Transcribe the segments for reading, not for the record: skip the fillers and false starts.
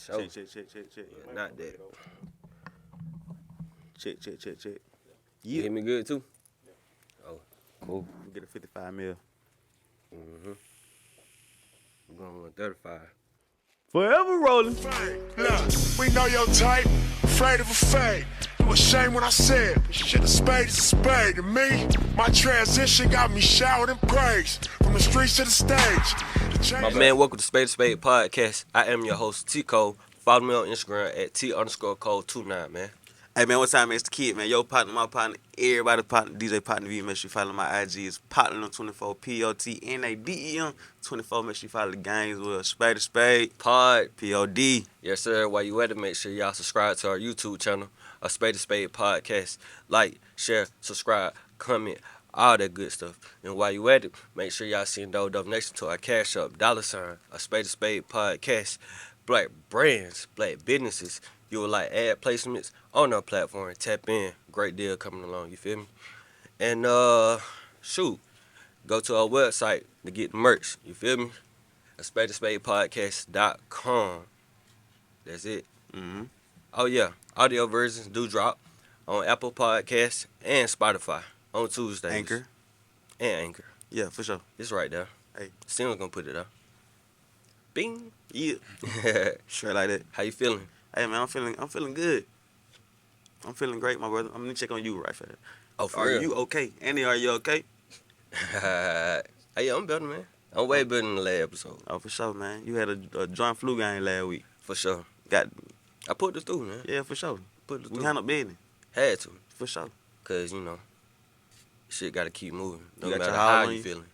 So, Check. yeah, not that. Check. You Yeah. hear me good too? Oh, cool. We get a 55 mil. Mm-hmm. I'm going with 35. Forever rolling. Look, we know your type, afraid of a fade. You ashamed when I said, but shit, a spade is a spade. To me, my transition got me showered in praise. From the streets to the stage. My man, welcome to Spade Podcast. I am your host, T Col. Follow me on Instagram at T_Col29, man. Hey man, what time is the kid, man? Yo, partner, my partner, everybody partner, DJ Potna V. Make sure you follow my IG. It's Potna24, POTNADEM 24. Make sure you follow the gang as well. Spade, POD. Yes, sir. While you at it, make sure y'all subscribe to our YouTube channel, a Spade Podcast. Like, share, subscribe, comment, all that good stuff. And while you at it, make sure y'all send those donations to our Cash App, $ a Spade Podcast. Black brands, black businesses. You would like ad placements on our platform. Tap in. Great deal coming along. You feel me? And shoot, go to our website to get the merch. You feel me? A Podcast.com. That's it. Mm-hmm. Oh yeah, audio versions do drop on Apple Podcasts and Spotify on Tuesdays. Anchor. Yeah, for sure. It's right there. Hey. Still gonna put it up. Bing. Yeah. Straight like that. How you feeling? Hey man, I'm feeling good. I'm feeling great, my brother. I'm gonna check on you right for that. Oh, for Are real? you okay? Andy, are you okay? Hey, I'm better, man. I'm way better than the last episode. Oh, for sure, man. You had a joint flu game last week. For sure. Got I put it through, man. yeah, for sure. Put it We through. handle business. Had to. For sure. Cause, you know, shit gotta keep moving. No You got matter your how house on you you? feeling.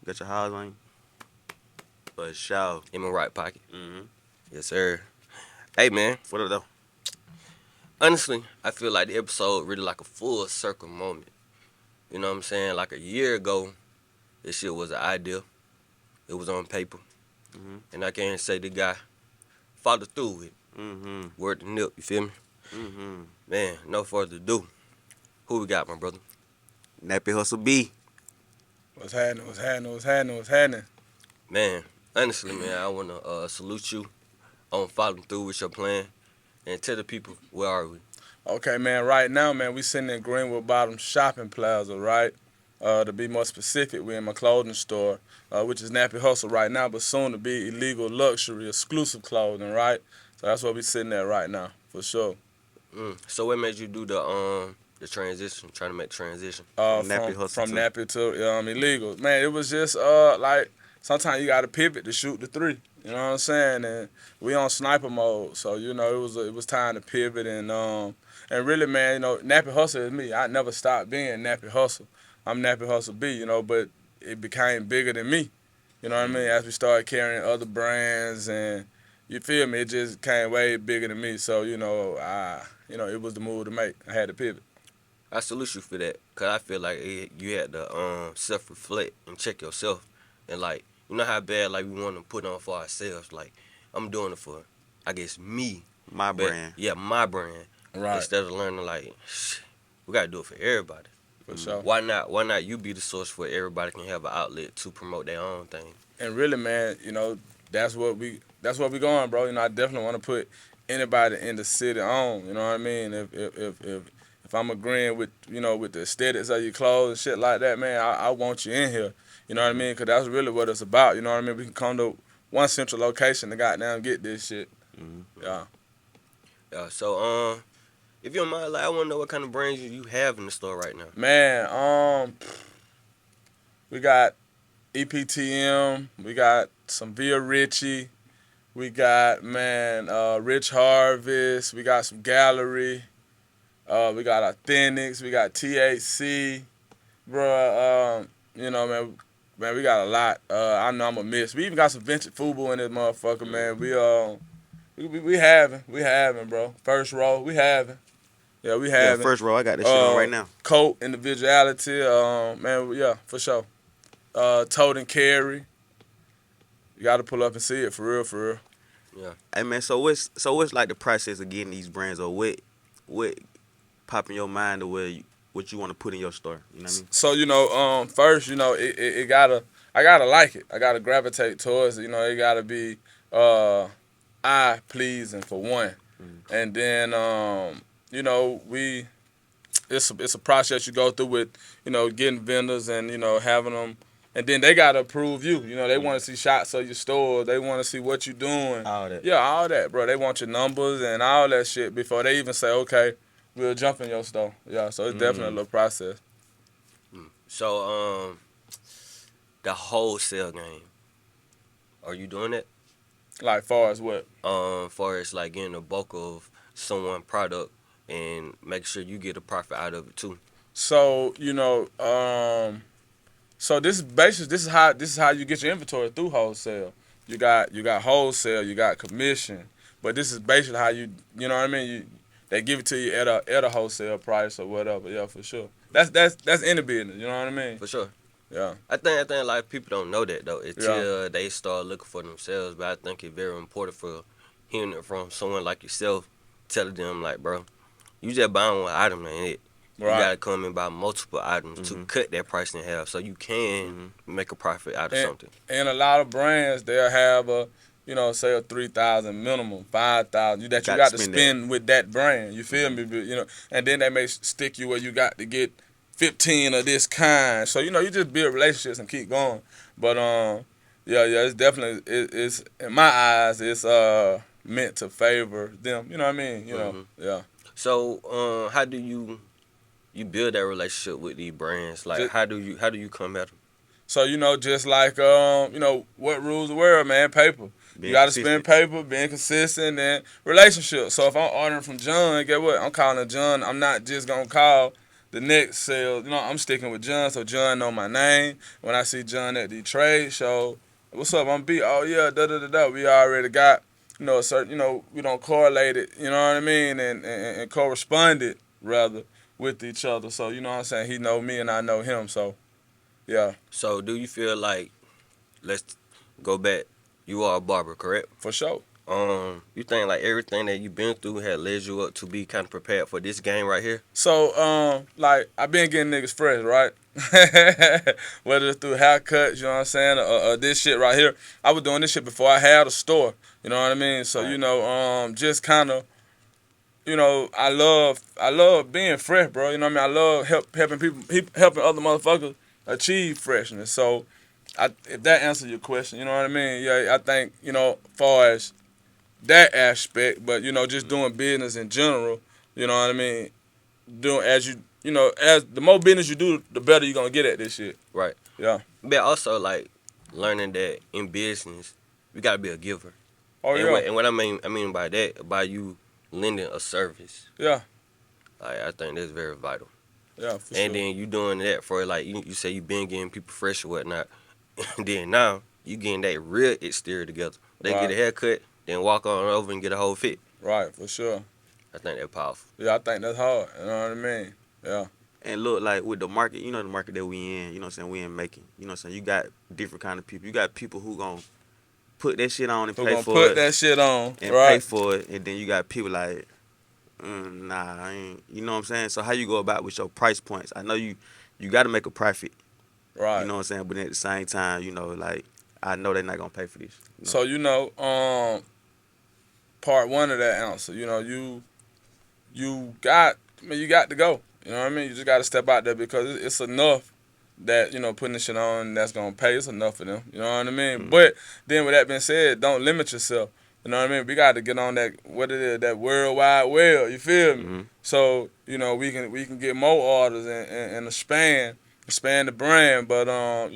Got your house on you. For sure. In my right pocket. Mm-hmm. Yes, sir. Hey, man. What up, though? Honestly, I feel like the episode really like a full circle moment. You know what I'm saying? Like a year ago, this shit was an idea. It was on paper. Mm-hmm. And I can't say the guy followed through with it. Mm-hmm. Word to nip, you feel me? Mm-hmm. Man, no further ado. Who we got, my brother? Nappy Hussle B. What's happening? Man, honestly, man, I want to salute you on following through with your plan and tell the people, where are we? Okay, man, right now, man, we sitting in Greenwood Bottom Shopping Plaza, right? To be more specific, we're in my clothing store, which is Nappy Hussle right now, but soon to be illegal luxury, exclusive clothing, right? So that's where we sitting at right now, for sure. So what made you do the transition, trying to make the transition? From Nappy Hussle From to- Nappy to illegal. Man, it was just, like, sometimes you got to pivot to shoot the three. You know what I'm saying? And we on sniper mode, so, you know, it was time to pivot. And really, man, you know, Nappy Hussle is me. I never stopped being Nappy Hussle. I'm Nappy Hussle B, you know, but it became bigger than me. You know what I mean? As we started carrying other brands and, you feel me, it just came way bigger than me. So, you know, it was the move to make. I had to pivot. I salute you for that, because I feel like you had to self-reflect and check yourself. And, like, you know how bad, like, we want to put on for ourselves. Like, I'm doing it for, I guess, me. My But, brand. Yeah, my brand. Right. Instead of learning, like, we got to do it for everybody. For sure. Why not you be the source where everybody can have an outlet to promote their own thing? And really, man, you know, that's what we going, bro. You know, I definitely want to put anybody in the city on. You know what I mean? If I'm agreeing with, you know, with the aesthetics of your clothes and shit like that, man, I want you in here. You know what I mean? Because that's really what it's about. You know what I mean? We can come to one central location to goddamn get this shit. Mm-hmm. Yeah. Yeah. So if you don't mind, like, I want to know what kind of brands you have in the store right now. Man, we got EPTM, we got some Via Richie, we got, man, Rich Harvest, we got some Gallery, we got Authentics, we got THC, bruh, you know, man, we got a lot. I know I'm a miss. We even got some vintage FUBU in this motherfucker, man. We having, bro. First row, we having. Yeah, we Yeah, having. first row. I got this shit on right now. Coat, individuality, man, yeah, for sure. Tote and carry. You got to pull up and see it, for real. Yeah. Hey man, so what's like the process of getting these brands, or what pop in your mind to what you want to put in your store? You know what I mean? So, you know, first, you know, I gotta like it. I gotta gravitate towards it. You know, it gotta be, eye pleasing for one, and then you know it's a process you go through with getting vendors and having them. And then they gotta approve you. They want to see shots of your store. They want to see what you're doing. All that. Yeah, all that, bro. They want your numbers and all that shit before they even say, okay, we'll jump in your store. Yeah, so it's definitely a little process. So the wholesale game, are you doing it? Like far as what? Far as like getting the bulk of someone product and make sure you get a profit out of it too. So so this is how you get your inventory through wholesale. You got wholesale, you got commission, but this is basically how you know what I mean. They give it to you at a wholesale price or whatever. Yeah, for sure. That's in the business. You know what I mean? For sure. Yeah. I think a lot of people don't know that though until they start looking for themselves. But I think it's very important for hearing it from someone like yourself, telling them like, bro, you just buying one item ain't it. You Right. gotta come and buy multiple items to cut that price in half, so you can make a profit out of something. And a lot of brands they'll have a say a 3,000 minimum, 5,000 that you got to spend with that brand. You feel me? But, and then they may stick you where you got to get 15 of this kind. So you just build relationships and keep going. But yeah, it's definitely it's in my eyes it's meant to favor them. You know what I mean? Yeah. So how do you build that relationship with these brands? Like how do you come at them? So just like what rules the world, man? Paper. You got to spend paper, being consistent, and relationship. So if I'm ordering from John, get what? I'm calling John. I'm not just gonna call the next sales. I'm sticking with John, so John know my name. When I see John at the trade show, what's up? I'm B. Oh yeah, da. We already got a certain. We don't correlate it. You know what I mean, and corresponded rather with each other. So you know what I'm saying. He know me and I know him. So yeah. So do you feel like, let's go back, you are a barber, correct? For sure. You think like everything that you've been through had led you up to be kind of prepared for this game right here? So like I've been getting niggas fresh, right? Whether it's through haircuts, you know what I'm saying, or this shit right here. I was doing this shit before I had a store. You know what I mean? So just kind of. I love being fresh, bro. You know what I mean? I love helping people, helping other motherfuckers achieve freshness. So, if that answers your question, you know what I mean? Yeah, I think, far as that aspect, but, just doing business in general, you know what I mean? Doing as the more business you do, the better you're going to get at this shit. Right. Yeah. But also, like, learning that in business, you got to be a giver. Oh, yeah. And what I mean by that, by you lending a service. Yeah. Like, I think that's very vital. Yeah, for sure. And then you doing that for, like, you say you been getting people fresh or whatnot. And then now, you getting that real exterior together. They get a haircut, then walk on over and get a whole fit. Right, for sure. I think that's powerful. Yeah, I think that's hard. You know what I mean? Yeah. And look, like with the market, the market that we in, you know what I'm saying, we in making. You know what I'm saying? You got different kind of people. You got people who gonna put that shit on and pay for it. Put that shit on. And right. pay for it. And then you got people like, nah, I ain't. You know what I'm saying? So how you go about with your price points? I know you got to make a profit. Right. You know what I'm saying? But at the same time, like, I know they're not going to pay for this. So, part one of that answer, you got to go. You know what I mean? You just got to step out there because it's enough that, putting this shit on that's going to pay. It's enough for them. You know what I mean? Mm-hmm. But then with that being said, don't limit yourself. You know what I mean? We got to get on that, what it is, that worldwide well. You feel me? Mm-hmm. So, we can get more orders and expand the brand. But, of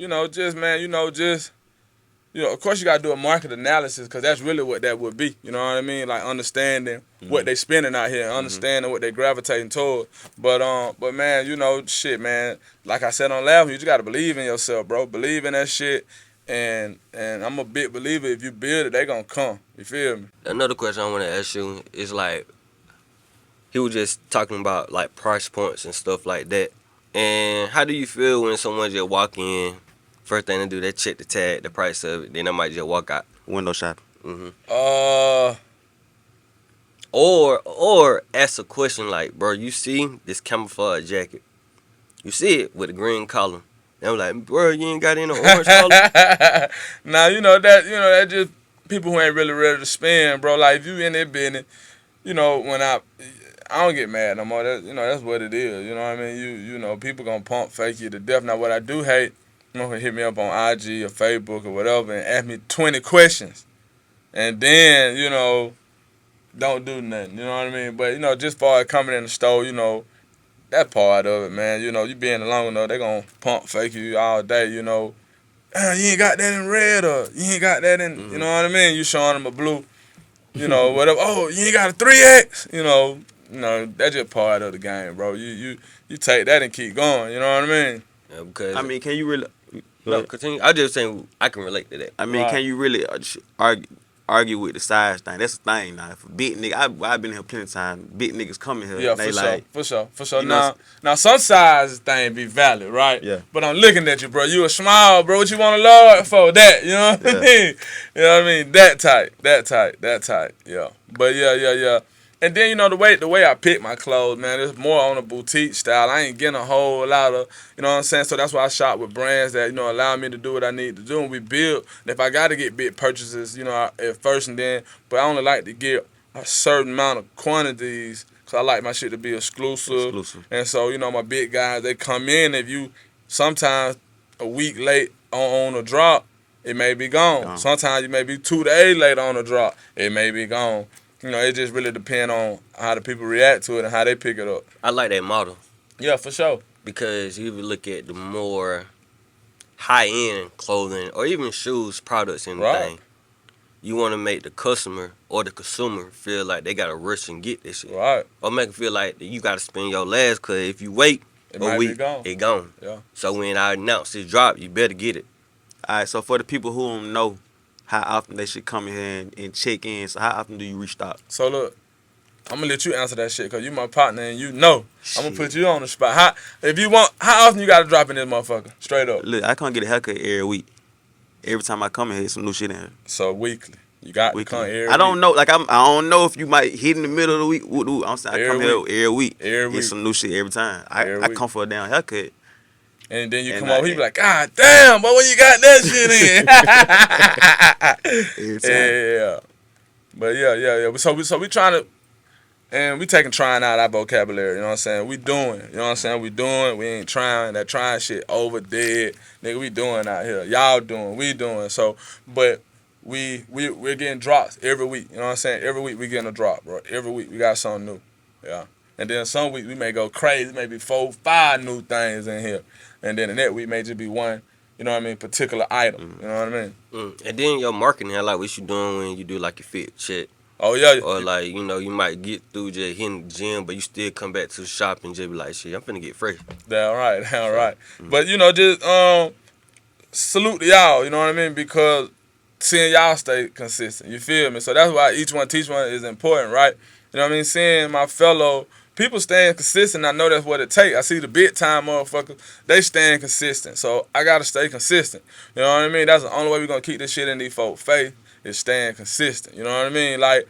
course you got to do a market analysis because that's really what that would be. You know what I mean? Like understanding what they spending out here, understanding what they gravitating toward. But man, shit, man. Like I said on last one, you just got to believe in yourself, bro. Believe in that shit. And I'm a big believer if you build it, they gonna come. You feel me? Another question I want to ask you is like, he was just talking about like price points and stuff like that. And how do you feel when someone just walk in, first thing they do, they check the tag, the price of it, then they might just walk out? Window shopping. Mm-hmm. Or ask a question like, bro, you see this camouflage jacket? You see it with a green collar. And I'm like, bro, you ain't got any orange color? Now, that just people who ain't really ready to spend, bro. Like if you in that business, you know, when I don't get mad no more. That, you know, that's what it is. You know what I mean? You know, people gonna pump fake you to death. Now, what I do hate, you know, hit me up on IG or Facebook or whatever and ask me 20 questions, and then you know, don't do nothing. You know what I mean? But you know, just for coming in the store, you know, that part of it, man. You know, you being long enough, they gonna pump fake you all day. You know, you ain't got that in red or you ain't got that in. You know what I mean? You showing them a blue. You know, whatever. Oh, you ain't got a 3X. You know, that's just part of the game, bro. You take that and keep going. You know what I mean? Yeah, because I mean, can you really? no, continue. I just saying I can relate to that. I mean, Right. can you really argue with the size thing? That's the thing now. For big nigga, I've been here plenty of times. Big niggas coming here. Yeah, and they like, for sure. You know, Now some size thing be valid, right? Yeah. But I'm looking at you, bro. You a small, bro. What you want to load for that? You know what I mean? You know what I mean? That tight. Yeah. But yeah. And then you know the way I pick my clothes, man, it's more on a boutique style. I ain't getting a whole lot of, you know what I'm saying. So that's why I shop with brands that you know allow me to do what I need to do, and we build. And if I got to get big purchases, you know, at first and then, but I only like to get a certain amount of quantities because I like my shit to be exclusive. And so you know my big guys, they come in. If you sometimes a week late on a drop, it may be gone. Sometimes you may be 2 days late on a drop, it may be gone. You know, it just really depends on how the people react to it and how they pick it up. I like that model Yeah, for sure. because you would look at the more high end clothing or even shoes, products, and Right. thing. You want to make the customer or the consumer feel like they gotta rush and get this shit, Right. or make them feel like that you gotta spend your last. Cause if you wait It a might be week, gone. it gone. Yeah. So when I announce this drop, you better get it. all right. So for the people who don't know how often they should come in here and check in, so how often do you restock? So look, I'm gonna let you answer that shit because you my partner and you know. I'm gonna Shit. put you on the spot. How often you gotta drop in this motherfucker? Straight up. Look, I come get a haircut every week. Every time I come in here, some new shit in here. So weekly. You got to come every I don't week. know. Like I don't know if you might hit in the middle of the week. I'm saying I come here every week. Every Get week. some new shit every time. Every I week. come for a damn haircut. And then you And come I- over, he be like, God damn, but when you got that shit in. Every time. Yeah. But yeah. So we trying to, and we taking trying out our vocabulary, you know what I'm saying? We doing, you know what I'm saying? We doing, we ain't trying. That trying shit over dead. Nigga, we doing out here. Y'all doing, we doing. So, but we're getting drops every week, you know what I'm saying? Every week we getting a drop, bro. Every week we got something new. Yeah. And then some week we may go crazy, maybe 4, 5 new things in here. And then the next week may just be one, you know what I mean, particular item. You know what I mean? And then your marketing, like what you doing when you do like your fit check, Oh yeah. or like you know you might get through just hitting the gym, but you still come back to the shop and just be like, shit, I'm finna get fresh. Damn right. But you know, just salute to y'all, you know what I mean? Because seeing y'all stay consistent, you feel me? So that's why each one teach one is important, right? You know what I mean? Seeing my fellow people staying consistent, I know that's what it takes. I see the big time motherfuckers, they staying consistent. So I gotta stay consistent. You know what I mean? That's the only way we're gonna keep this shit in these folks' faith is staying consistent. You know what I mean? Like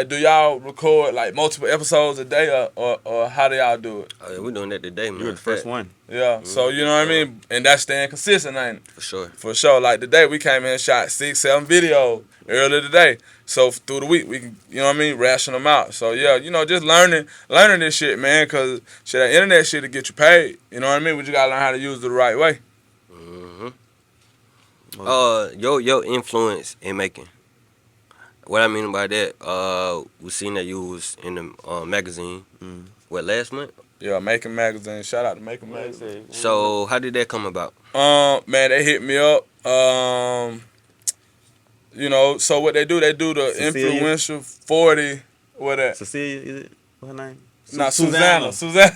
do y'all record like multiple episodes a day or how do y'all do it? Oh yeah, we doing that today, man. You're the first one. Yeah. So you know what I mean? And that's staying consistent, ain't it? For sure. For sure. Like today, we came in and shot 6, 7 videos earlier today. So through the week, we can, you know what I mean, ration them out. So yeah, you know, just learning this shit, man, because shit, that internet shit to get you paid. You know what I mean? But you gotta learn how to use it the right way. Your influence in making. What I mean by that, we seen that you was in the magazine. What, last month? Yeah, Making Magazine. Shout out to Making Magazine. So how did that come about? Man, they hit me up. You know, so what they do the Cecilia? influential 40. What that? Cecilia, is it? What her name? Nah, Susanna. Susanna.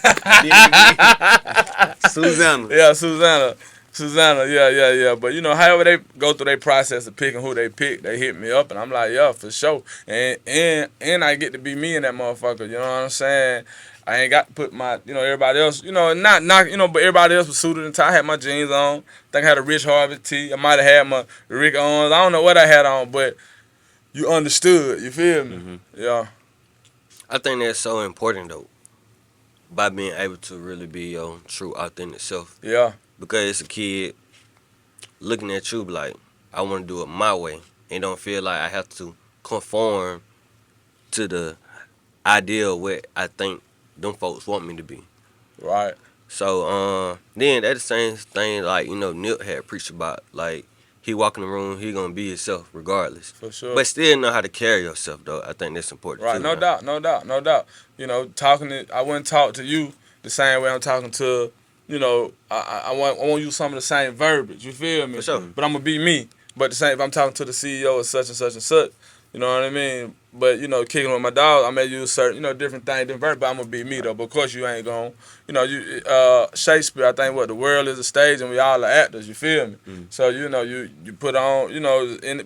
Susanna. Yeah, Susanna, yeah. But you know, however they go through their process of picking who they pick, they hit me up, and I'm like, yeah, for sure. And I get to be me in that motherfucker. You know what I'm saying? I ain't got to put my, you know, everybody else, you know, not, you know, but everybody else was suited and tied. I had my jeans on. I think I had a Rich Harvest tee. I might have had my Rick Owens. I don't know what I had on, but you understood. You feel me? Yeah. I think that's so important though, by being able to really be your true authentic self. Yeah. Because it's a kid looking at you like, I want to do it my way. and don't feel like I have to conform to the idea of what I think them folks want me to be. Right. So then that's the same thing like Nip had preached about, like he walk in the room, he gonna be himself regardless, For sure. but still know how to carry yourself though. I think that's important Right, too. no man. doubt, no doubt, no doubt. I wouldn't talk to you the same way I'm talking to, I want to use some of the same verbiage. You feel me? For sure. But I'm gonna be me. But the same, if I'm talking to the CEO of such and such and such, you know what I mean? But kicking with my dog, I may use certain, different things, different verbiage. But I'm gonna be me though. But of course, you ain't gonna, Shakespeare. I think the world is a stage and we all are actors. You feel me? So you put on,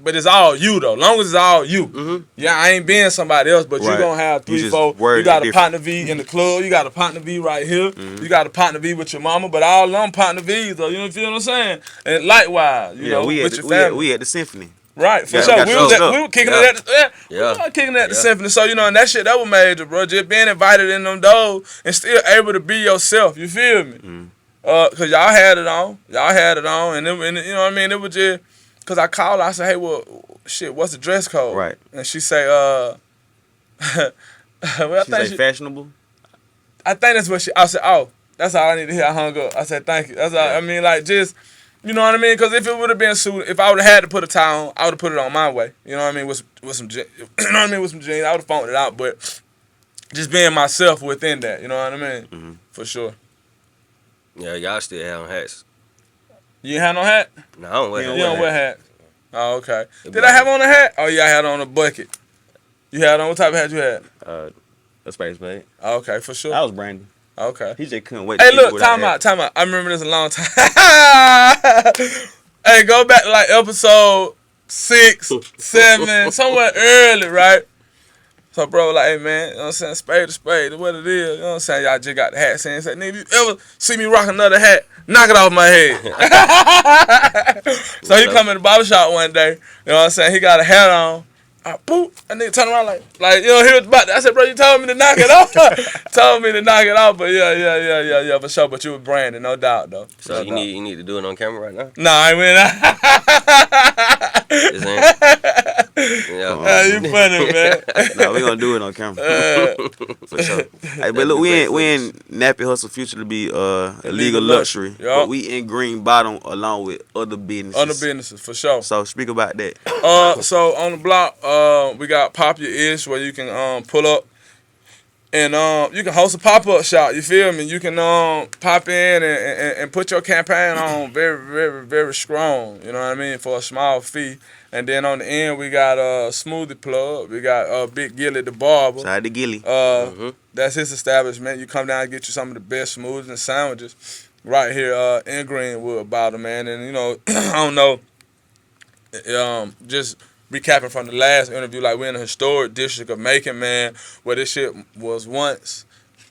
but it's all you though. Long as it's all you. Mm-hmm. Yeah, I ain't being somebody else, but you Right. gonna have You three, just four. word You got it a partner V in the club. You got a partner V right here. You got a partner V with your mama. But all them partner V's though. You feel what I'm saying? And likewise, with your family. We at the symphony. Right, for Yeah, sure. got We you was, hooked up. we were kicking Yeah. it at the, Yeah. we were kicking it at the Yeah. symphony. So, and that shit, that was major, bro. Just being invited in them doors and still able to be yourself. You feel me? Cause y'all had it on. And you know what I mean? It was just, cause I called her, I said, hey, well, shit, what's the dress code? Right. And she say, well, She say fashionable. I think that's what I said, oh, that's all I need to hear. I hung up. I said, thank you. That's all. I mean, like, just, you know what I mean? Because if it would have been suited, if I would have had to put a tie on, I would have put it on my way. You know what I mean? With some, you know what I mean? With some jeans, I would have phoned it out. But just being myself within that, you know what I mean? For sure. Yeah, y'all still have on hats. You ain't have no hat? No, I don't wear You hats. You don't wear hat. Oh, okay. It Did be I have like- on a hat? Oh, yeah, I had on a bucket. You had on, what type of hat you had? A space mate. Oh, okay, for sure. That was Brandon. Okay. He just couldn't wait. To Hey, keep it look, without time that. out. I remember this a long time. Hey, go back to like episode 6, 7, somewhere early, right? So, bro, like, hey, man, you know what I'm saying? Spade to spade, what it is. You know what I'm saying? Y'all just got the hat saying, nigga, you ever see me rock another hat, knock it off my head. So he come in the barbershop one day, you know what I'm saying? He got a hat on. Boop, and nigga turn around like, he was about that. I said, bro, you told me to knock it off. Told me to knock it off, but yeah, for sure. But you was Brandon, no doubt, though. So you need to do it on camera right now. Nah, I mean, Just saying. Yeah. you funny, man. No, we gonna do it on camera for sure. Hey, but look, we in Nappy Hussle Future to be illegal luxury, Yup. but we in Green Bottom along with other businesses. Other businesses, for sure. So speak about that. So on the block, we got Pop Your Ish where you can pull up and you can host a pop-up shop. You feel me? You can pop in and put your campaign on very, very, very strong. You know what I mean? For a small fee. And then on the end we got a smoothie plug. We got Big Gilly the barber. Shout out to Gilly. That's his establishment. You come down and get you some of the best smoothies and sandwiches right here in Greenwood Bottom, man. And I don't know. Just recapping from the last interview, like we're in a historic district of Macon, man, where this shit was once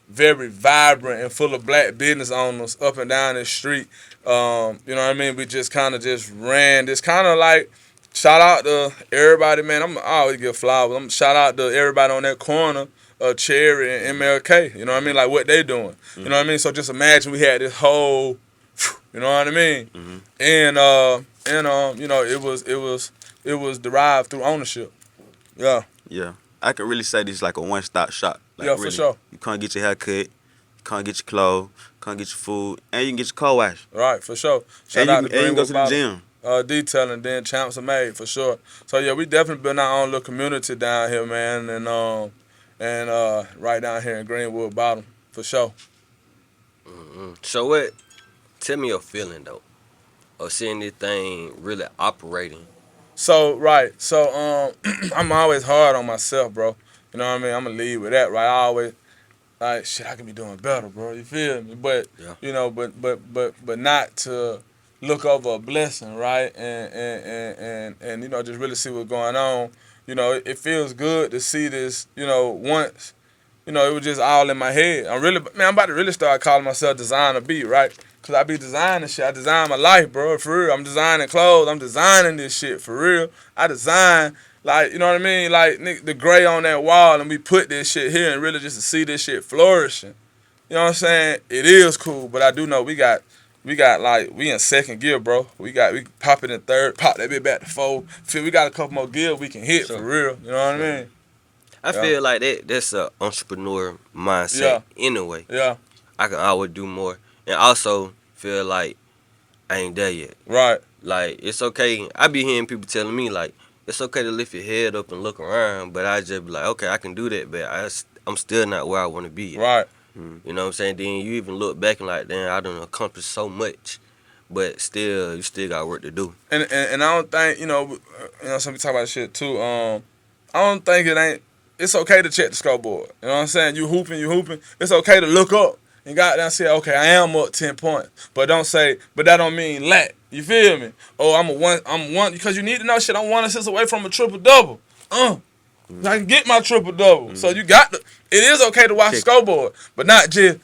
very vibrant and full of black business owners up and down this street. You know what I mean? We just kind of just ran this kind of like, shout out to everybody, man. I always give flowers. Shout out to everybody on that corner of Cherry and MLK. You know what I mean? Like what they doing. You know what I mean? So just imagine we had this whole, you know what I mean? And it was derived through ownership. Yeah. Yeah, I could really say this is like a one-stop shop. Like, Yeah, for sure. You can't get your hair cut, you can't get your clothes, can't get your food, and you can get your car washed. Right, for sure. Shout And out you to can go to the Greenwood gym. Detailing, then champs are made for sure. So yeah, we definitely building our own little community down here, man, and right down here in Greenwood Bottom for sure. So what? Tell me your feeling though, of seeing this thing really operating. So I'm always hard on myself, bro. You know what I mean? I'm gonna lead with that, right? I always like shit. I can be doing better, bro. You feel me? But Yeah. but not to look over a blessing, right? And just really see what's going on. It feels good to see this. Once, it was just all in my head. I'm about to really start calling myself Designer B, right? Cause I be designing shit. I design my life, bro, for real. I'm designing clothes. I'm designing this shit, for real. I design, like, you know what I mean? Like, the gray on that wall, and we put this shit here, and really just to see this shit flourishing. You know what I'm saying? It is cool, but I do know we got we got we in second gear, bro. We pop it in third, pop that bit back to four. Feel we got a couple more gears we can hit Sure. for real. You know what I mean? I feel like that's a entrepreneur mindset Yeah. anyway. Yeah. I can always do more, and also feel like I ain't there yet. Right. Like, it's okay. I be hearing people telling me, like, it's okay to lift your head up and look around, but I just be like, okay, I can do that, but I'm still not where I want to be yet. Right. You know what I'm saying? Then you even look back and like, damn, I done accomplished so much, but you still got work to do. And I don't think some people talk about shit too. I don't think it's okay to check the scoreboard. You know what I'm saying? You hooping. It's okay to look up and goddamn say, okay, I am up 10 points. But don't say, but that don't mean lack. You feel me? Oh, I'm one, because you need to know shit. I'm 1 assist away from a triple double. I can get my triple double. So you got it is okay to watch the scoreboard, but not just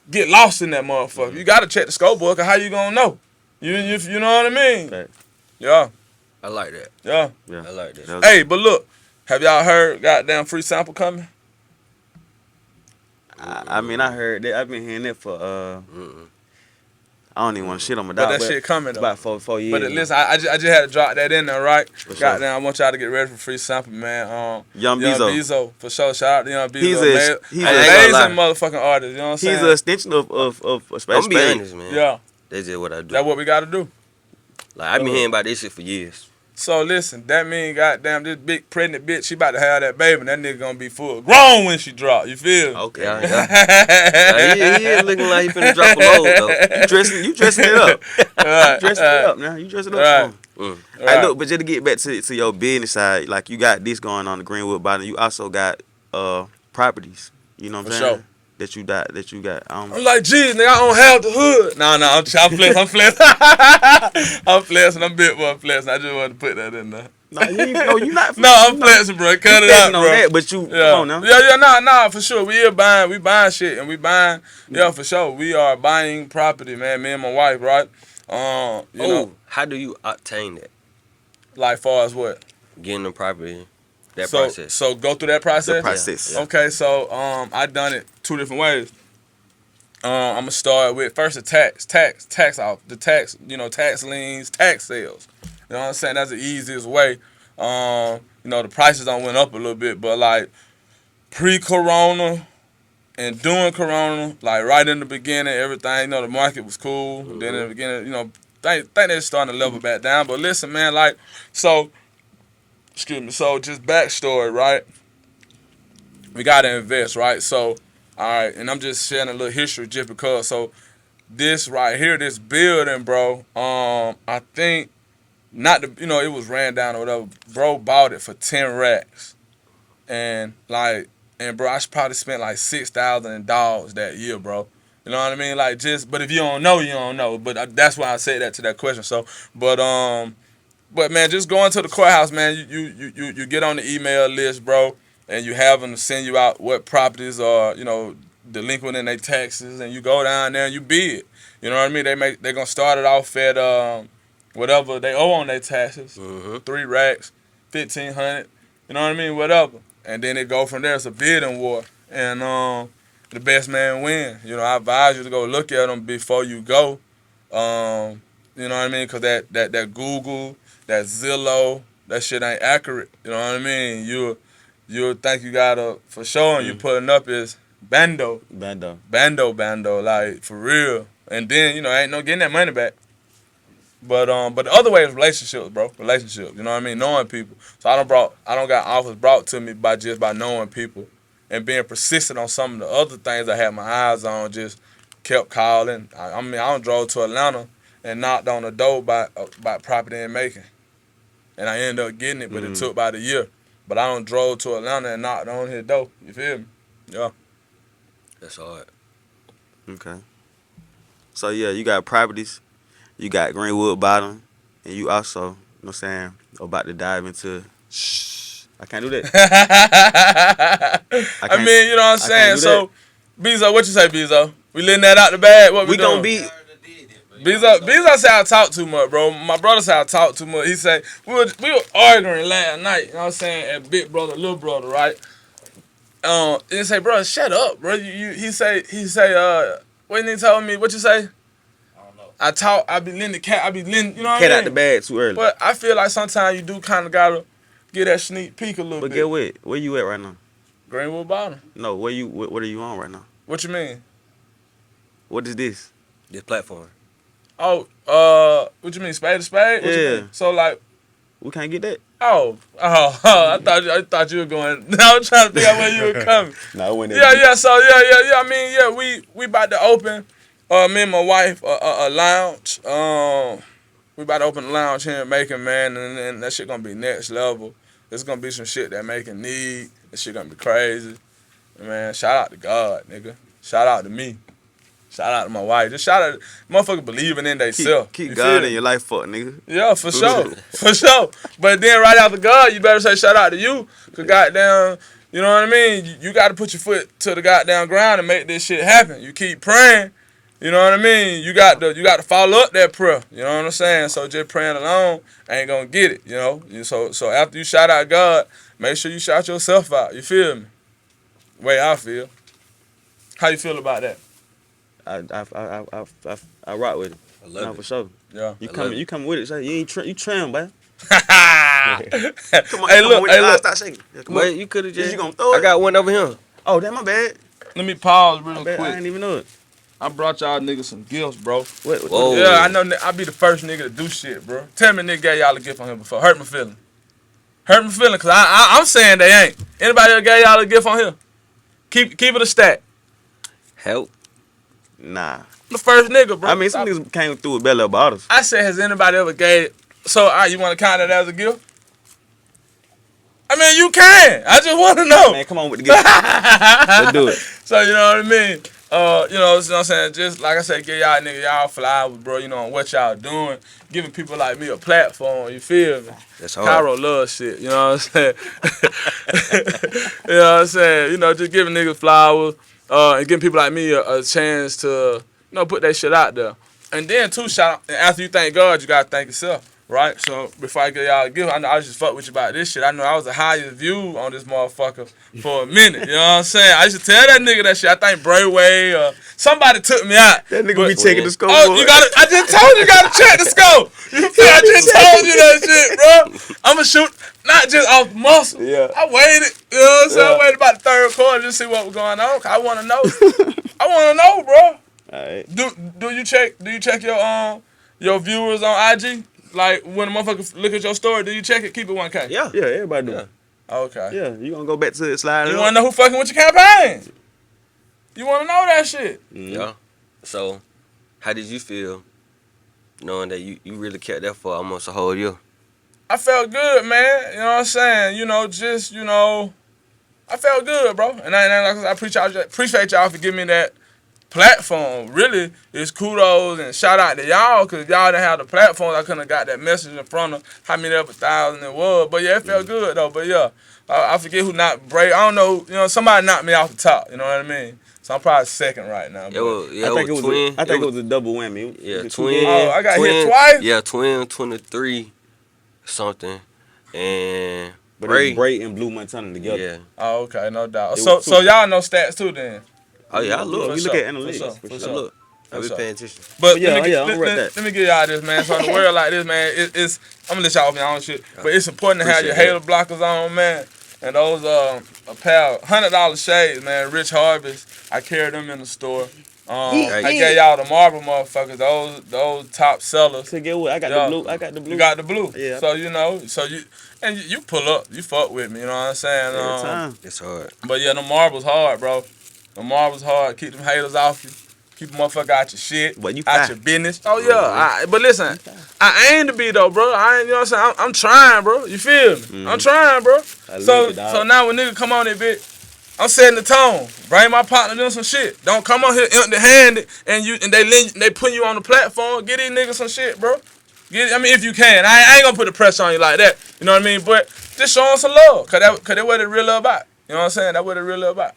get lost in that motherfucker. You got to check the scoreboard, because how you gonna know? You know what I mean? Right. Yeah. I like that. Yeah. I like that. Yeah. Hey, but look, have y'all heard goddamn free sample coming? I mean, I heard that. I've been hearing that for I don't even want to shit on my But dog. that shit coming though. About 4 years. But listen, I just had to drop that in there, right? sure. Goddamn, I want y'all to get ready for free sample, man. Young Bezo. for sure. Shout out to Young Bezo. He's Amazing a- motherfucking artist. You know what I'm saying? He's an extension of Spade. I'm be honest, man. Yeah, That's just what I do. that's what we got to do. Like, I been hearing about this shit for years. So listen, that mean goddamn this big pregnant bitch, she about to have that baby, and that nigga gonna be full grown when she drop. You feel? Okay. Yeah. Like, he is looking like he finna drop a load, though. You dressing it up. Right. Dressing it up now. You dressing it up. Right. Hey, Right. look, but just to get back to your business side, like you got this going on the Greenwood bottom. You also got properties. You know what I'm For saying? sure. That you got. I'm like, geez, nigga, I don't have the hood. No, I'm flexing. I'm flexing. I'm big boy flexing. I just wanted to put that in there. No, you not. No, I'm flexing, bro. Cut it out, on bro. that, but you Yeah. come on now. Yeah, nah, for sure. We buying shit, and we buying, for sure. We are buying property, man. Me and my wife, right? You know, How do you obtain that? like far as what? Getting the property, process. So go through that process. The process. Yeah. Okay, so I done it 2 different ways. I'm gonna start with first the tax off the tax, tax liens, tax sales. You know what I'm saying? That's the easiest way. The prices don't went up a little bit, but like pre-corona and during corona, like right in the beginning, everything, the market was cool. Mm-hmm. Then in the beginning, think they're starting to level back down. But listen, man, like so just backstory, right? We gotta invest, right? So, all right, and I'm just sharing a little history just because. So, this right here, this building, bro. I think it was ran down or whatever. Bro bought it for 10 racks, and bro, I should probably spent like $6,000 in dogs that year, bro. You know what I mean? Like but if you don't know, you don't know. But that's why I said that to that question. So, but man, just going to the courthouse, man. You get on the email list, bro, and you have them to send you out what properties are, delinquent in their taxes, and you go down there and you bid. You know what I mean? They're gonna start it off at whatever they owe on their taxes, 3 racks, 1,500. You know what I mean? Whatever, and then it go from there. It's a bidding war, and the best man win. I advise you to go look at them before you go. You know what I mean? Cause that Google, that Zillow, that shit ain't accurate. You know what I mean? You'll think you got for sure, and you putting up is bando, like for real. And then ain't no getting that money back. But the other way is relationships, bro. Relationships. You know what I mean? Knowing people. So I don't got offers brought to me by knowing people and being persistent on some of the other things I had my eyes on. Just kept calling. I don't drove to Atlanta and knocked on the door by property and making, and I ended up getting it, but it took about a year. But I don't drove to Atlanta and knocked on his door. You feel me? Yeah. That's hard. Okay. So yeah, you got properties, you got Greenwood Bottom, and you also, you know what I'm saying, about to dive into. I can't do that. I mean, you know what I'm saying? So, Bezo, what you say, Bezo? We letting that out the bag? What we doing? Gonna be. Bezo said I talk too much, bro. My brother said I talk too much. He said we were arguing last night. You know what I'm saying? At big brother, little brother, right? He say, bro, shut up, bro. He say. What did he tell me? What you say? I don't know. I talk, I be letting the cat, I be letting, you know what Cat I out the mean? bag too early. But I feel like sometimes you do kind of gotta get that sneak peek a little But bit. get what? Where you at right now? Greenwood Bottom. No, what are you on right now? What you mean? What is this? This platform. Oh, what you mean, Spade to Spade? What you Yeah. mean? So like, We can't get that. I thought you were going. I was trying to figure out where you were coming. No, when Yeah. So yeah. I mean, yeah, we about to open. Me and my wife a lounge. We about to open a lounge here in Macon, man, and that shit gonna be next level. There's gonna be some shit that Macon need. That shit gonna be crazy. Man, shout out to God, nigga. Shout out to me. Shout out to my wife. Just shout out, motherfucker believing in themselves. Keep God in your life, fuck nigga. Yeah, for sure. For sure. But then right after God, you better say shout out to you. Cause goddamn, you know what I mean? You gotta put your foot to the goddamn ground and make this shit happen. You keep praying. You know what I mean? You got to follow up that prayer. You know what I'm saying? So just praying alone ain't gonna get it, you know? So after you shout out God, make sure you shout yourself out. You feel me? Way I feel. How you feel about that? I rock with it. I love Nah, it. for sure. Yeah. You come with it. So you trim, boy. Hey, Come on, look. Stop shaking. Yeah, come But on. you could have just. You gonna throw it? I got one over here. Oh, damn, my bad. Let me pause My real bad. I quick. didn't even know it. I brought y'all niggas some gifts, bro. What? Whoa. Yeah, I know. I be the first nigga to do shit, bro. Tell me, nigga gave y'all a gift on here before. Hurt my feeling. Hurt my feeling, cause I'm saying they ain't. Anybody else gave y'all a gift on here? Keep it a stat. Help. Nah. I'm the first nigga, bro. I mean, some niggas came through with belly up bottles. I said, has anybody ever gave? So, you want to count that as a gift? I mean, you can. I just want to know. Man, come on with the gift. Let's do it. So, you know what I mean? You know what I'm saying? Just like I said, give y'all nigga y'all flowers, bro. You know, on what y'all doing. Giving people like me a platform, you feel me? That's hard. Cairo loves shit, you know what I'm saying? You know what I'm saying? You know, just giving niggas flowers and giving people like me a chance to, you know, put that shit out there. And then, too, after you thank God, you got to thank yourself. Right, so before I get y'all a gift, I know I was just fuck with you about this shit. I know I was the highest view on this motherfucker for a minute. You know what I'm saying? I used to tell that nigga that shit. I think Brayway or somebody took me out. That nigga be checking the score. Oh, I just told you gotta check the score. You feel? I just told you that shit, bro. I'ma shoot not just off muscle. Yeah. I waited. You know what I'm saying? I waited about the third quarter to see what was going on. I wanna know. I wanna know, bro. Alright. Do you check your viewers on IG? Like, when a motherfucker look at your story, do you check it? Keep it 1K. Yeah. Yeah, everybody do. Yeah. Okay. Yeah, you gonna go back to it, slide it You up. want to know who fucking with your campaign? You want to know that shit? Yeah. So, how did you feel knowing that you really kept that for almost a whole year? I felt good, man. You know what I'm saying? You know, just, you know, I felt good, bro. And I appreciate y'all for giving me that platform. Really, it's kudos and shout out to y'all, because if y'all didn't have the platform, I couldn't have got that message in front of how many of 1,000 it was. But yeah, it felt good though. But yeah, I forget who knocked Bray. I don't know. You know, somebody knocked me off the top. You know what I mean? So I'm probably second right now. It was, I think it was twin. I think it was a double whammy. Yeah, Was it twin. Oh, I got twin, hit twice? Yeah, twin 23 something. And But Bray. it's Bray and Blue Montana together. Yeah. Oh, okay, no doubt. It So was two. so y'all know stats too then. Oh, yeah, I look. We For look sure, at analytics. for sure, For for sure. sure. Look. I be What's up? paying attention. But Yeah, let me, yeah, I'm right that. let me give y'all this, man. So in a world like this, man, it's I'm gonna let y'all open your own shit. But it's important to have your Appreciate hater blockers on, man. And those a pair of $100 shades, man. Rich Harvest. I carry them in the store. I gave y'all the marble motherfuckers. Those top sellers. So get what? I got Yeah. the blue. I got the blue. You got the blue. Yeah. So you know, you pull up, you fuck with me. You know what I'm saying? Every time. It's hard. But yeah, the marbles hard, bro. The marbles hard. Keep them haters off you. Keep the motherfucker out your shit, But you out fine. your business. Oh yeah, but listen, I aim to be though, bro. I ain't, you know what I'm saying? I'm trying, bro. You feel me? I'm trying, bro. I So like it, dog. so now when nigga come on that bitch, I'm setting the tone. Bring my partner doing some shit. Don't come on here empty-handed and they put you on the platform. Get these niggas some shit, bro. If you can. I ain't gonna put the pressure on you like that. You know what I mean? But just show them some love, cause that's what it really about. You know what I'm saying? That's what it really about.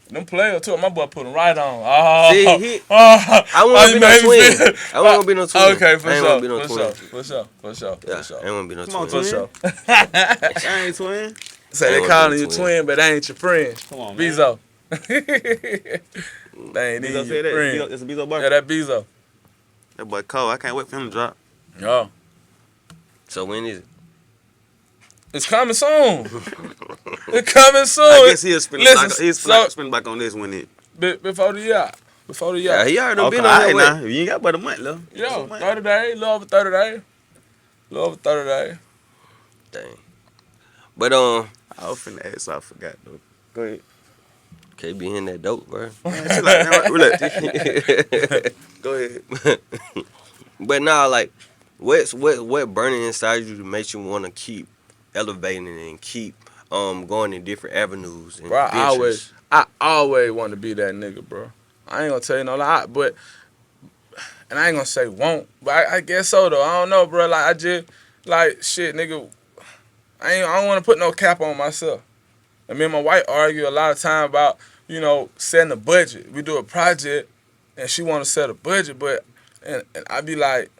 Them players too. My boy put them right on. Oh, See, I oh, won't you be no made me twin. feel- I won't be no twin. Okay, for I ain't sure, gonna be no for twin. sure, for sure, for sure, Yeah, for sure. I ain't gonna be no Come on, twin. For twin. sure. I ain't twin. Say I they ain't calling gonna you be twin, but they ain't your friend. Come on, man. Bezo. They ain't Bezo even said your that. friend. That's a Bezo bar. Yeah, that Bezo. That boy Cole. I can't wait for him to drop. Yeah. So when is it? It's coming soon. It's coming soon. I guess he'll spin Listen, spin back on this when it. before the year. Before the year. Yeah, he already Okay, been all on right here now. with. You ain't got but a month left. Yo, 30 days, little over 30 days. Little over 30 days. Dang. But I was finna ask, so I forgot though. Go ahead. can't be in that dope, bro. Chill out, man. Relax. Go ahead. But nah, like, what burning inside you that makes you want to keep elevating and keep going in different avenues and Bro, ventures? I always want to be that nigga, bro. I ain't gonna tell you no lie, but, and I ain't gonna say won't, but I guess so though. I don't know, bro. Like, I just, like, shit, nigga, I don't want to put no cap on myself. And me and my wife argue a lot of time about, setting a budget. We do a project, and she want to set a budget, but, and I be like,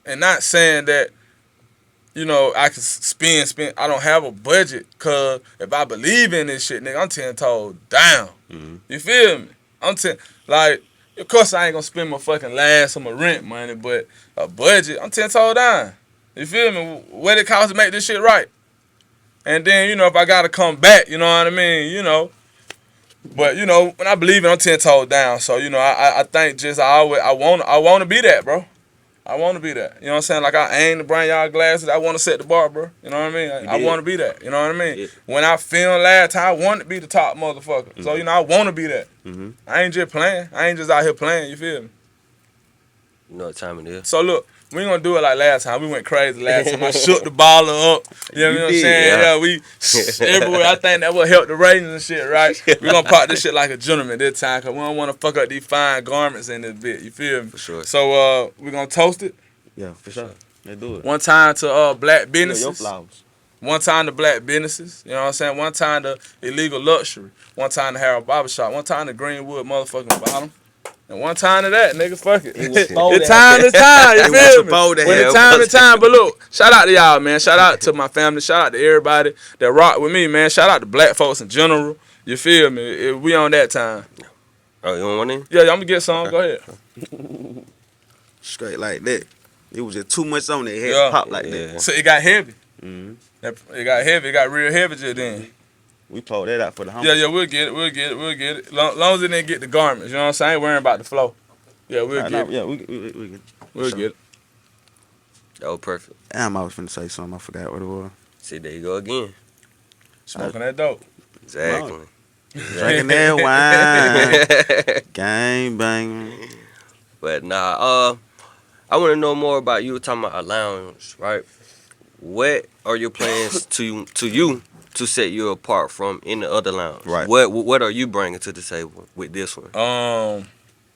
and not saying that, I can spend. I don't have a budget, cause if I believe in this shit, nigga, I'm 10 toes down. Mm-hmm. You feel me? Like, of course I ain't gonna spend my fucking last on my rent money, but a budget, I'm 10 toes down. You feel me? What it costs to make this shit right? And then, if I gotta come back, you know what I mean? But when I believe it, I'm 10 toes down. So, I think just I wanna be that, bro. I want to be that. You know what I'm saying? Like, I aim to bring y'all glasses. I want to set the bar, bro. You know what I mean? I want to be that. You know what I mean? Yeah. When I filmed last time, I wanted to be the top motherfucker. Mm-hmm. So, I want to be that. Mm-hmm. I ain't just playing. I ain't just out here playing. You feel me? You know what time it is. So, look, we ain't going to do it like last time. We went crazy last time. I shook the baller up. You know what I'm did, saying? yeah. We everywhere. I think that will help the ratings and shit, right? We going to pop this shit like a gentleman this time, because we don't want to fuck up these fine garments in this bit. You feel me? For sure. So, we going to toast it. Yeah, for sure. Let's do it. One time to black Your businesses. flowers. One time to black businesses. You know what I'm saying? One time to illegal luxury. One time to Harold Barbershop. One time to Greenwood motherfucking bottom. And one time to that, nigga, fuck it. It's time, you feel me? When it's time, it's time. But look, shout out to y'all, man. Shout out to my family. Shout out to everybody that rock with me, man. Shout out to black folks in general. You feel me? We on that time. Oh, you don't want any? Yeah, I'm going to get some. Go ahead. Straight like that. It was just too much on it. It had Yeah. to pop like Yeah. that. So it got heavy. Mm-hmm. It got heavy. It got real heavy just then. We pulled that out for the home. Yeah, we'll get it. Long as it didn't get the garments, you know what I'm saying? I ain't worrying about the flow. Yeah, we'll get it. Yeah, we get it. We'll get it. That was perfect. Damn, I was finna say something. I forgot what it was. See, there you go again. Smoking that dope. Exactly. Drinking that wine. Gang banging. But nah, I want to know more about you. Talking about a lounge, right? What are your plans to you to set you apart from any other lounge? Right. What are you bringing to the table with this one?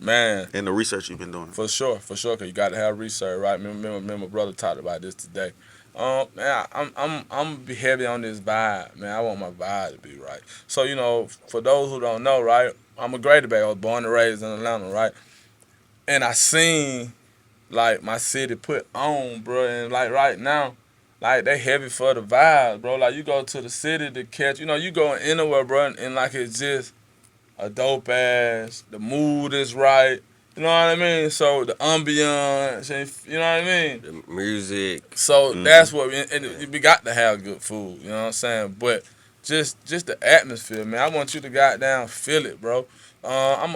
Man, And the research you've been doing. for sure, cause you got to have research, right? Me and my brother talked about this today. Man, I'm gonna be heavy on this vibe, man. I want my vibe to be right. So for those who don't know, right, I'm a Greater Bay. I was born and raised in Atlanta, right? And I seen like my city put on, bro, and like right now, like they heavy for the vibe, bro. Like you go to the city to catch, you go anywhere, bro, and like it's just a dope ass. The mood is right. You know what I mean? So the ambiance, you know what I mean? The music. So that's what we got to have good food. You know what I'm saying? But just the atmosphere, man. I want you to goddamn feel it, bro. I'm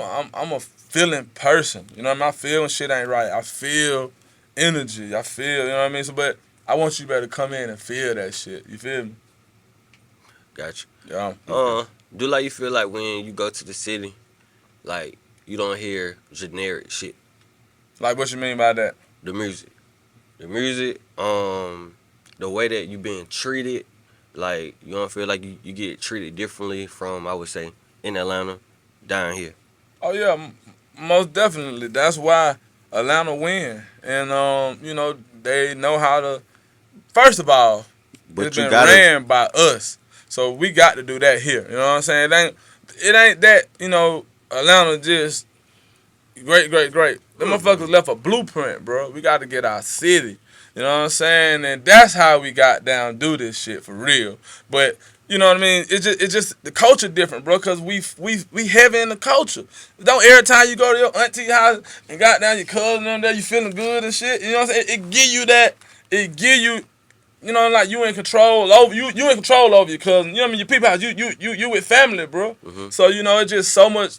a feeling person. You know what I mean? I feel when shit ain't right. I feel energy. I feel, you know what I mean? So, but I want you to better come in and feel that shit. You feel me? Gotcha. Yeah. Do like you feel like when you go to the city, like you don't hear generic shit. Like what you mean by that? The music, the way that you being treated, like you don't feel like you get treated differently from, I would say, in Atlanta down here. Oh yeah, most definitely. That's why Atlanta win, and they know how to. First of all, But it's you been gotta- ran by us, so we got to do that here. You know what I'm saying? It ain't that Atlanta just great. The motherfuckers left a blueprint, bro. We got to get our city. You You know what I'm saying? And that's how we got down do this shit for real. But you know what I mean? It's just the culture different, bro. Cause we heavy in the culture. Don't every time you go to your auntie house and got down your cousin on there, you feeling good and shit. You know what I'm saying? It give you that. It give you. You know, like you in control over you in control over your cousin. You know what I mean? Your people house. You with family, bro. Mm-hmm. So you know it's just so much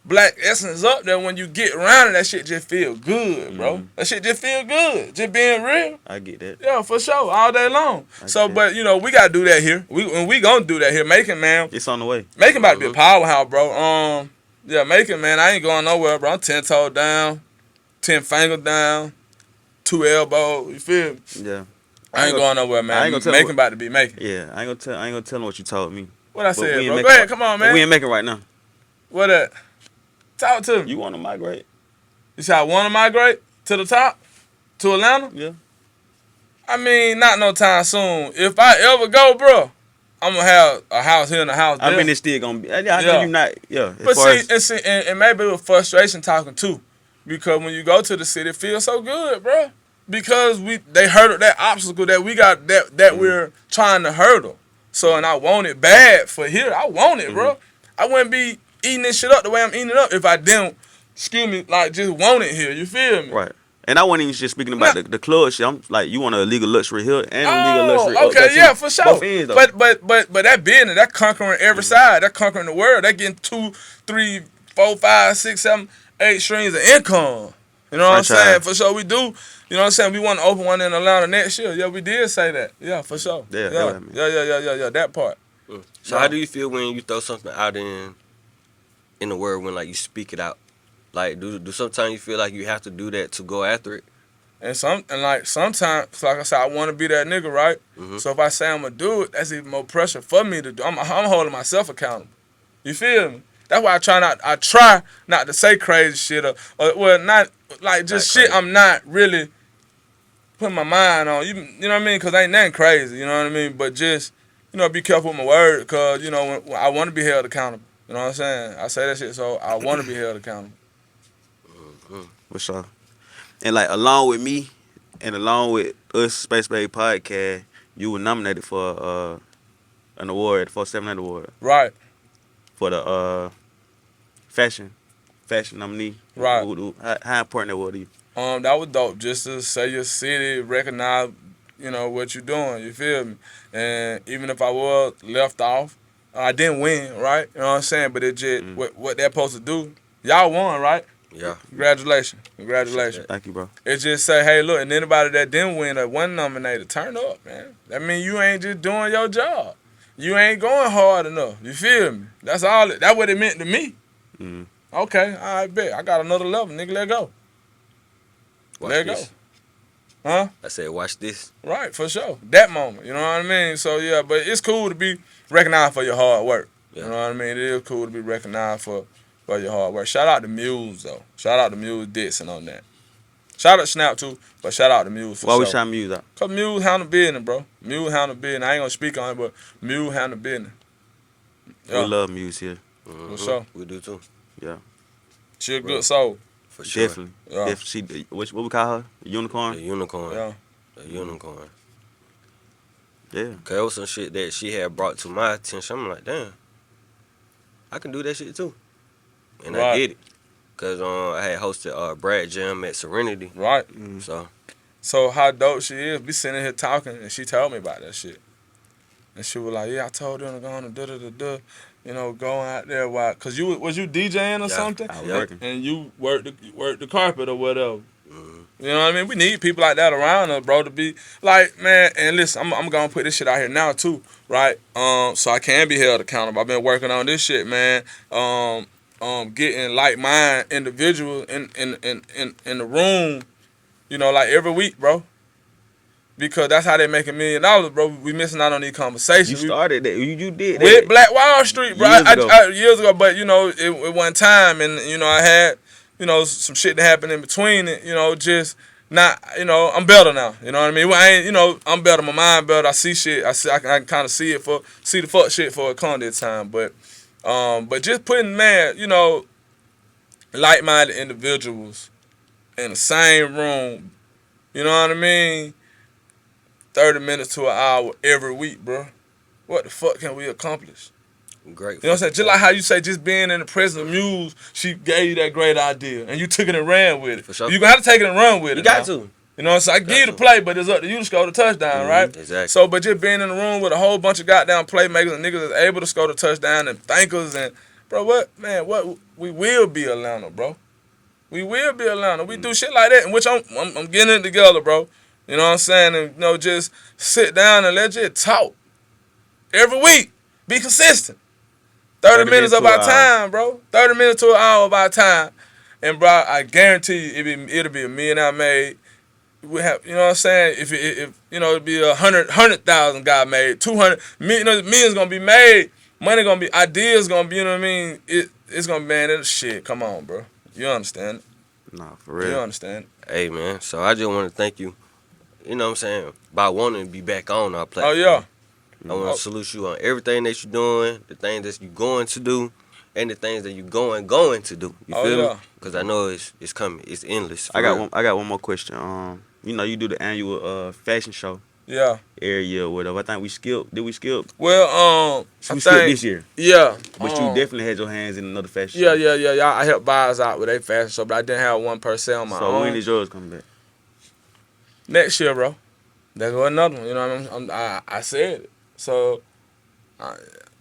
black essence up there when you get around it. That shit just feel good, bro. That shit just feel good. Just being real. I get that. Yeah, for sure, all day long. So, get but you know, we gotta do that here. We gonna do that here. Macon, man. It's on the way. Macon about to be a powerhouse, bro. Yeah, Macon, man. I ain't going nowhere, bro. I'm 10 toes down, 10 fingers down, 2 elbows. You feel me? Yeah. I ain't going nowhere, man. I ain't gonna tell Macon what- about to be Macon. Yeah, I ain't gonna tell them what you told me. What I But said, we ain't bro. making Go ahead, right- come on, But man. we ain't making right now. What that? Talk to me. You want to migrate? You said I want to migrate to the top, to Atlanta. Yeah. I mean, not no time soon. If I ever go, bro, I'm gonna have a house here and a house there. I mean, it's still gonna be. I Yeah. know you not. Yeah. But as far as- see, and maybe with frustration talking too, because when you go to the city, it feels so good, bro. Because they hurdled that obstacle that we got that we're trying to hurdle. So, and I want it bad for here. I want it, bro. I wouldn't be eating this shit up the way I'm eating it up if I didn't, excuse me, like just want it here. You feel me? Right. And I wasn't even just speaking about the club shit. I'm like, you want a legal luxury here and a legal luxury up there okay, too. yeah, for sure. Both ends, though. But that business, that conquering every side, that conquering the world, that getting 2, 3, 4, 5, 6, 7, 8 streams of income. You know what I'm saying? For sure we do. You know what I'm saying? We want to open one in Atlanta next year. Yeah, we did say that. Yeah, for sure. Yeah, yeah, what I mean. yeah, that part. So how do you feel when you throw something out in the world when like you speak it out? Like do sometimes you feel like you have to do that to go after it? And sometimes, like I said, I want to be that nigga, right? Mhm. So if I say I'm gonna do it, that's even more pressure for me to do. I'm holding myself accountable. You feel me? That's why I try not to say crazy shit or well, not like just Not shit crazy. I'm not really putting my mind on. You know what I mean? Cause ain't nothing crazy. You know what I mean? But just be careful with my word, cause when I want to be held accountable. You know what I'm saying? I say that shit, so I want to be held accountable. For sure. And like along with me and along with us, Spade Podcast, you were nominated for an award, for 700 award Right. for the fashion nominee. Right. How important that was to you? That was dope. Just to say your city, recognize, what you're doing. You feel me? And even if I was left off, I didn't win, right? You know what I'm saying? But it just what they're supposed to do. Y'all won, right? Yeah. Congratulations. Thank you, bro. It just say, hey, look, and anybody that didn't win or wasn't nominated, turn up, man. That mean you ain't just doing your job. You ain't going hard enough. You feel me? That's all. That's what it meant to me. Mm-hmm. Okay, I bet. I got another level, nigga. Let go. Watch Let this. go. Huh? I said, watch this. Right, for sure. That moment, you know what I mean? So, yeah, but it's cool to be recognized for your hard work. Yeah. You know what I mean? It is cool to be recognized for your hard work. Shout out to Muse, though. Shout out to Muse Dixon on that. Shout out to Snap, too, but shout out to Muse for Why sure. we shouting music out? Because Muse handle business, bro. Muse handle business. I ain't going to speak on it, but Muse handle business. Yeah, We love music here. Mhm. sure. We do too. Yeah. She a good soul. For sure. Definitely. Yeah. Definitely. What we call her? A unicorn? A unicorn. Yeah. A unicorn. Yeah. Cause it was some shit that she had brought to my attention. I'm like, damn, I can do that shit too. And I Right. did it. Cause I had hosted Brad Jam at Serenity. Right. So So how dope she is. We sitting here talking, and she told me about that shit. And she was like, yeah, I told them to go on and da-da-da-da. Going out there. Why? Because was you DJing or Yeah. something? I was Yeah. working. And you work the carpet or whatever. mhm. You know what I mean? We need people like that around us, bro, to be like, man. And listen, I'm gonna put this shit out here now too, right? So I can be held accountable. I've been working on this shit, man. Getting like mind individuals in the room, like every week, bro. Because that's how they make $1 million, bro. We missing out on these conversations. You started that. You did With that. Black Wall Street, bro. Years ago, but it one time, and I had some shit that happened in between it. Just not. I'm better now. You know what I mean? Well, I ain't. I'm better. My mind better. I see shit. I can kind of see the fuck shit for a content time. But just putting like-minded individuals in the same room. You know what I mean? 30 minutes to an hour every week, bro, what the fuck can we accomplish? Great. You know what I'm saying? Just like how you say, just being in the presence of Muse, she gave you that great idea, and you took it and ran with it. For sure. You gonna have to take it and run with it. You got now. to. You know what I'm saying? I give you the play, but it's up to you to score the touchdown, right? Exactly. So, but just being in the room with a whole bunch of goddamn playmakers and niggas that's able to score the touchdown and thinkers and, bro, what we will be Atlanta, bro. We will be Atlanta. We do shit like that, in which I'm getting it together, bro. You know what I'm saying? And, you know, just sit down and legit talk every week. Be consistent. 30 minutes of our time, bro. 30 minutes to an hour of our time. And, bro, I guarantee you it'll be $1 million I made. We have, you know what I'm saying? If you know, it'd be 100,000 got made, 200, you know, millions gonna be made, money gonna be, ideas gonna be, you know what I mean? It's gonna be, man, it's shit. Come on, bro. You understand? Nah, for real. You understand? Hey, man. So I just want to thank you. You know what I'm saying? By wanting to be back on our Oh platform. yeah. I want to salute you on everything that you're doing, the things that you're going to do, and the things that you're going to do. You feel me? Because I know it's coming. It's endless. I got one more question. You know, you do the annual fashion show Yeah. every year or whatever. I think we skipped. Did we skip? Well, We skipped this year. Yeah. But you definitely had your hands in another fashion Yeah, show. yeah. I helped buyers out with their fashion show, but I didn't have one per se on my own. So when is yours coming back? Next year, bro. There go another one. You know what I mean? I said it. So,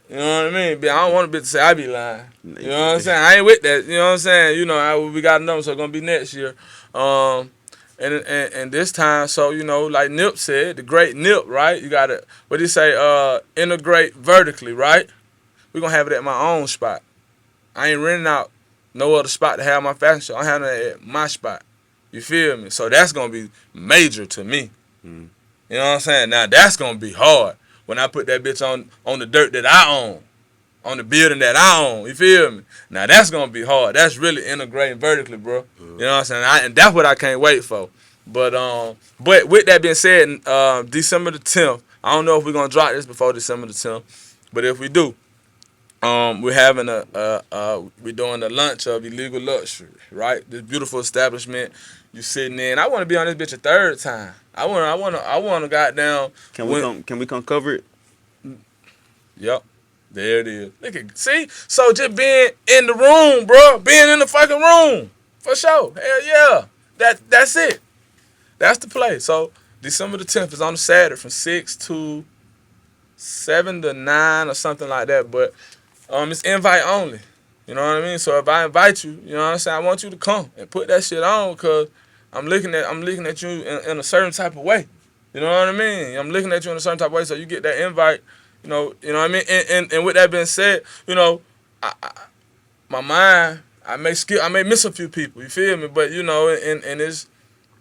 you know what I mean? But I don't want a bitch to say I be lying. You know what I'm saying? I ain't with that. You know what I'm saying? You know, we got another, so it's gonna be next year. And this time, so you know, like Nip said, the great Nip, right? You gotta, what do you say? Integrate vertically, right? We're gonna have it at my own spot. I ain't renting out no other spot to have my fashion show. I'm having it at my spot. You feel me? So that's gonna be major to me. Mm. You know what I'm saying? Now that's gonna be hard when I put that bitch on the dirt that I own, on the building that I own. You feel me? Now that's gonna be hard. That's really integrating vertically, bro. You know what I'm saying? And that's what I can't wait for. But with that being said, December the 10th. I don't know if we're gonna drop this before December the 10th, but if we do, we're having we're doing the lunch of illegal luxury, right? This beautiful establishment you sitting in. I want to be on this bitch a third time. I want to goddamn. Can we come cover it? Yep. There it is. Look at, see? So just being in the room, bro. Being in the fucking room. For sure. Hell yeah. That's it. That's the play. So December the 10th is on a Saturday from 6 to 7 to 9 or something like that. But it's invite only. You know what I mean? So if I invite you, you know what I'm saying, I want you to come and put that shit on because I'm looking at you in a certain type of way. You know what I mean? I'm looking at you in a certain type of way, so you get that invite. You know what I mean? And with that being said, you know, my mind, I may miss a few people, you feel me? But, you know, and it's,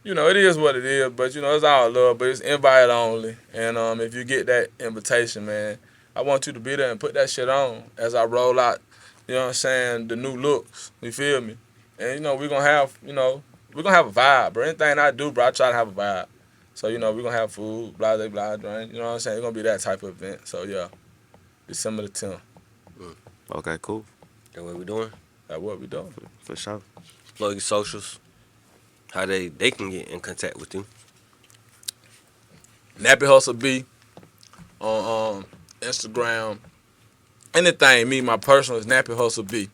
you know, it is what it is, but, you know, it's all love, but it's invite only. And if you get that invitation, man, I want you to be there and put that shit on as I roll out, you know what I'm saying, the new looks, you feel me? And, you know, we're going to have, you know, we're going to have a vibe, bro. Anything I do, bro, I try to have a vibe. So, you know, we're going to have food, blah, blah, blah, drink. You know what I'm saying? It's going to be that type of event. So, yeah, December the 10th. Okay, cool. That's what we doing. That's what we doing. For sure. Plug your socials. How they can get in contact with you. Nappy Hussle B on Instagram. Anything, my personal is Nappy Hussle B.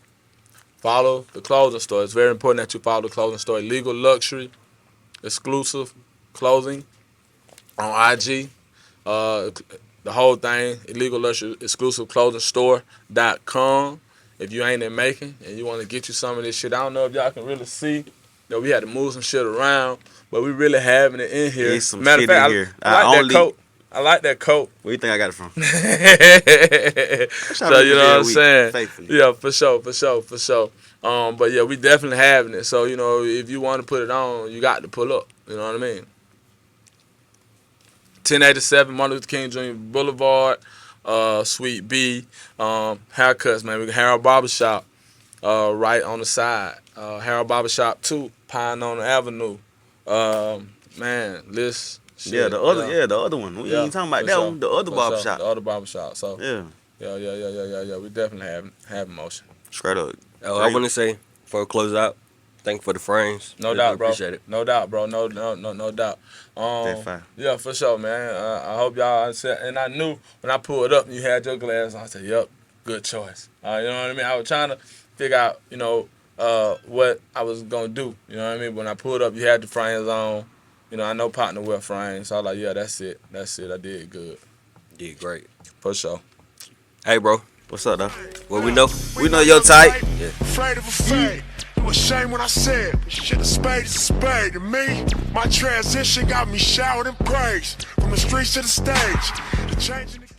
Follow the clothing store. It's very important that you follow the clothing store. Legal Luxury, exclusive clothing on IG. The whole thing, Illegal Luxury Exclusive Clothing Store.com. If you ain't in Macon and you want to get you some of this shit, I don't know if y'all can really see that we had to move some shit around, but we really having it in here. There's some shit in here. I like that coat. I like that coat. Where you think I got it from? So you know what I'm saying? Faithfully. Yeah, for sure. But yeah, we definitely having it. So, you know, if you want to put it on, you got to pull up. You know what I mean? 1087 Martin Luther King Jr. Boulevard, Suite B. Haircuts, man. We got Harold Barbershop right on the side. Harold Barbershop 2, Pine on the Avenue. Man, list. Shit, Yeah, the other one. We ain't talking about that one. The other barbershop. The other barbershop. So Yeah. Yeah. We definitely have motion. Straight up. I want to say, before we close out, Thank you for the frames. No Really doubt, bro. Appreciate it. No doubt, bro. No doubt. That fine. Yeah, for sure, man. I hope y'all understand. And I knew when I pulled up and you had your glass, I said, "Yep, good choice." You know what I mean? I was trying to figure out, what I was gonna do. You know what I mean? When I pulled up, you had the frames on. I know partner wear frames, so I was like, "Yeah, that's it. I did good." Did great. For sure. Hey, bro. What's up, though? What we know? We know your type. Yeah. Afraid of a fade. You ashamed when I said, shit, a spade is a spade. To me, my transition got me showered in praise. From the streets to the stage. The change in the